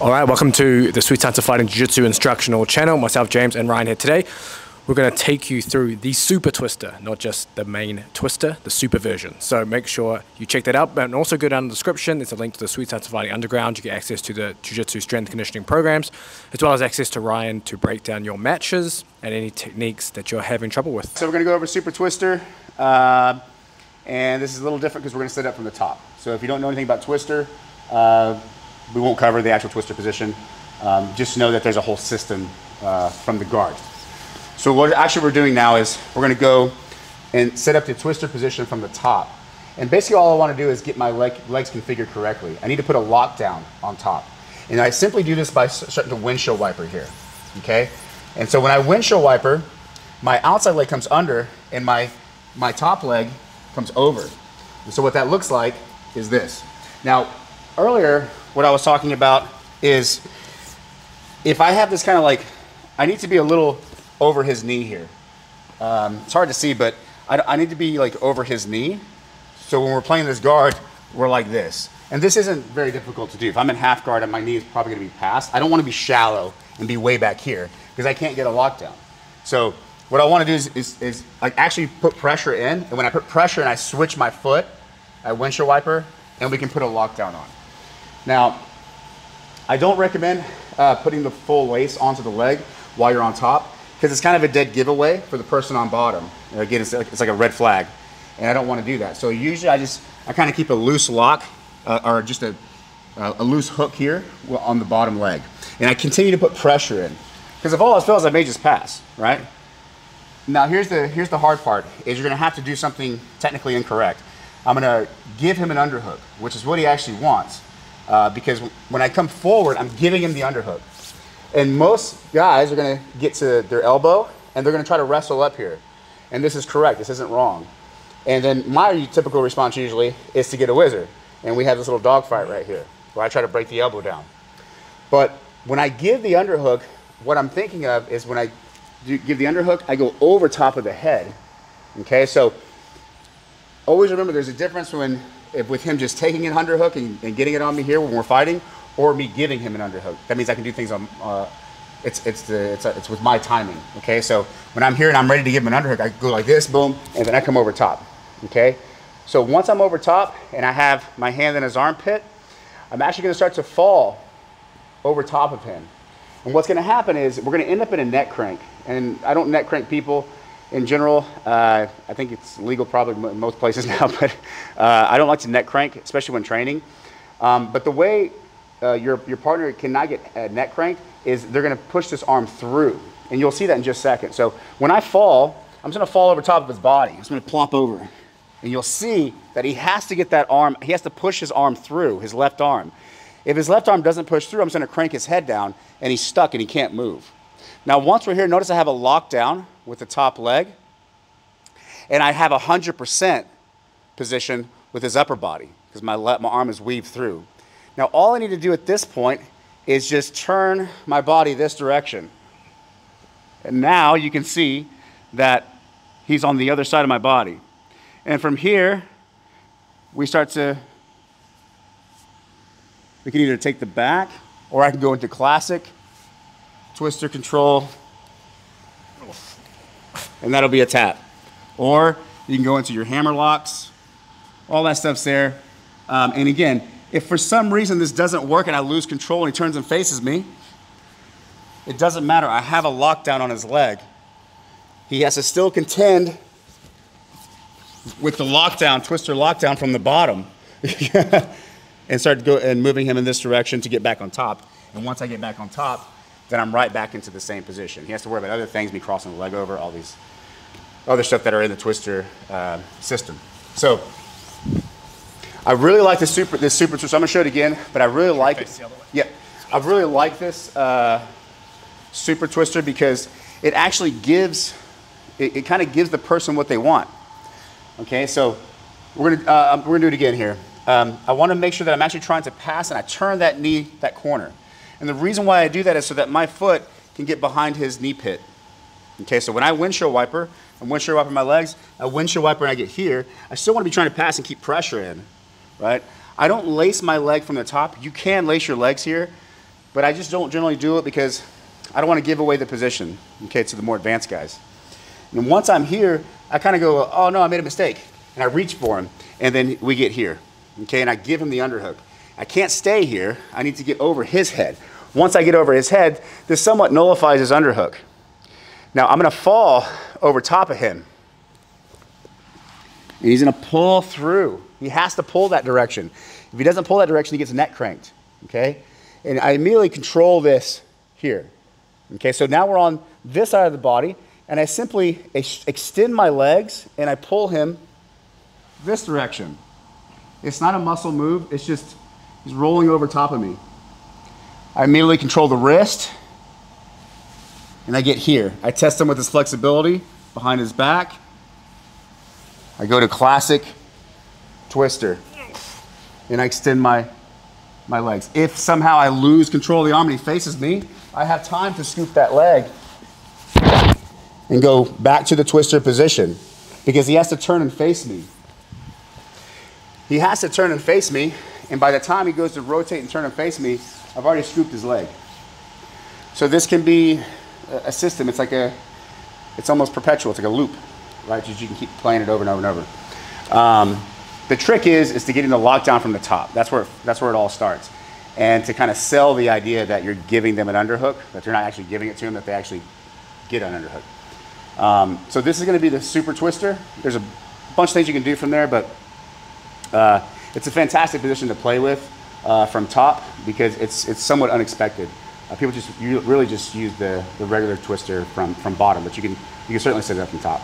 All right, welcome to the Sweet Science of Fighting Jiu-Jitsu instructional channel. Myself, James, and Ryan here today. We're going to take you through the super twister, not just the main twister, the super version. So make sure you check that out, and also go down in the description. There's a link to the Sweet Science of Fighting Underground. You get access to the Jiu-Jitsu strength conditioning programs, as well as access to Ryan to break down your matches and any techniques that you're having trouble with. So we're going to go over super twister, and this is a little different because we're going to set it up from the top. So if you don't know anything about twister, we won't cover the actual twister position. Just know that there's a whole system from the guard. So what actually we're doing now is we're going to go and set up the twister position from the top. And basically all I want to do is get my legs configured correctly. I need to put a lockdown on top. And I simply do this by starting to windshield wiper here. Okay? And so when I windshield wiper, my outside leg comes under and my top leg comes over. And so what that looks like is this. Now, earlier, what I was talking about is if I have this kind of like, I need to be a little over his knee here. It's hard to see, but I need to be like over his knee. So when we're playing this guard, we're like this. And this isn't very difficult to do. If I'm in half guard and my knee is probably gonna be past, I don't wanna be shallow and be way back here because I can't get a lockdown. So what I wanna do is like actually put pressure in, and when I put pressure and I switch my foot, I windshield wiper, and we can put a lockdown on. Now, I don't recommend putting the full lace onto the leg while you're on top because it's kind of a dead giveaway for the person on bottom. And again, it's like a red flag, and I don't want to do that. So usually I kind of keep a loose lock or just a loose hook here on the bottom leg. And I continue to put pressure in because if all else fails, I may just pass, right? Now here's the hard part, is you're going to have to do something technically incorrect. I'm going to give him an underhook, which is what he actually wants. Because when I come forward, I'm giving him the underhook. And most guys are going to get to their elbow, and they're going to try to wrestle up here. And this is correct. This isn't wrong. And then my typical response usually is to get a whizzer. And we have this little dog fight right here, where I try to break the elbow down. But when I give the underhook, what I'm thinking of is when I give the underhook, I go over top of the head. Okay, so always remember there's a difference with him just taking an underhook and getting it on me here when we're fighting, or me giving him an underhook. That means I can do things on, it's with my timing, okay? So when I'm here and I'm ready to give him an underhook, I go like this, boom, and then I come over top, okay? So once I'm over top and I have my hand in his armpit, I'm actually gonna start to fall over top of him. And what's gonna happen is we're gonna end up in a neck crank. And I don't neck crank people in general. I think it's legal probably in most places now, but I don't like to neck crank, especially when training. But the way your partner cannot get neck cranked is they're gonna push this arm through. And you'll see that in just a second. So when I fall, I'm just gonna fall over top of his body. I'm just gonna plop over. And you'll see that he has to get that arm, he has to push his arm through, his left arm. If his left arm doesn't push through, I'm just gonna crank his head down and he's stuck and he can't move. Now, once we're here, notice I have a lockdown with the top leg, and I have 100% position with his upper body because my arm is weaved through. Now, all I need to do at this point is just turn my body this direction. And now you can see that he's on the other side of my body. And from here, we can either take the back, or I can go into classic twister control, and that'll be a tap. Or you can go into your hammer locks, all that stuff's there. And again, if for some reason this doesn't work and I lose control and he turns and faces me, it doesn't matter. I have a lockdown on his leg. He has to still contend with the lockdown, twister lockdown from the bottom, and start moving him in this direction to get back on top. And once I get back on top, then I'm right back into the same position. He has to worry about other things, me crossing the leg over, all these other stuff that are in the twister system. So I really like this super twister. I'm gonna show it again, but I really like it. Yeah, I really like this super twister because it actually gives, it kind of gives the person what they want. Okay, so we're gonna do it again here. I want to make sure that I'm actually trying to pass and I turn that knee, that corner. And the reason why I do that is so that my foot can get behind his knee pit. Okay, so when I windshield wiper, I'm windshield wiping my legs, I windshield wiper and I get here, I still want to be trying to pass and keep pressure in, right? I don't lace my leg from the top. You can lace your legs here, but I just don't generally do it because I don't want to give away the position, okay, to the more advanced guys. And once I'm here, I kind of go, oh no, I made a mistake. And I reach for him, and then we get here, okay, and I give him the underhook. I can't stay here. I need to get over his head. Once I get over his head, this somewhat nullifies his underhook. Now I'm going to fall over top of him. And he's going to pull through. He has to pull that direction. If he doesn't pull that direction, he gets neck cranked, okay? And I immediately control this here. Okay, so now we're on this side of the body, and I simply extend my legs, and I pull him this direction. It's not a muscle move, it's just he's rolling over top of me. I immediately control the wrist, and I get here. I test him with his flexibility behind his back. I go to classic twister, and I extend my legs. If somehow I lose control of the arm and he faces me, I have time to scoop that leg and go back to the twister position because he has to turn and face me. He has to turn and face me, and by the time he goes to rotate and turn and face me, I've already scooped his leg. So this can be a system. It's like it's almost perpetual. It's like a loop, right? You can keep playing it over and over and over. The trick is to get him to lock down from the top. That's where it all starts. And to kind of sell the idea that you're giving them an underhook, that you're not actually giving it to them, that they actually get an underhook. So this is going to be the super twister. There's a bunch of things you can do from there, but it's a fantastic position to play with from top because it's somewhat unexpected. People really just use the regular twister from bottom, but you can certainly set it up from top.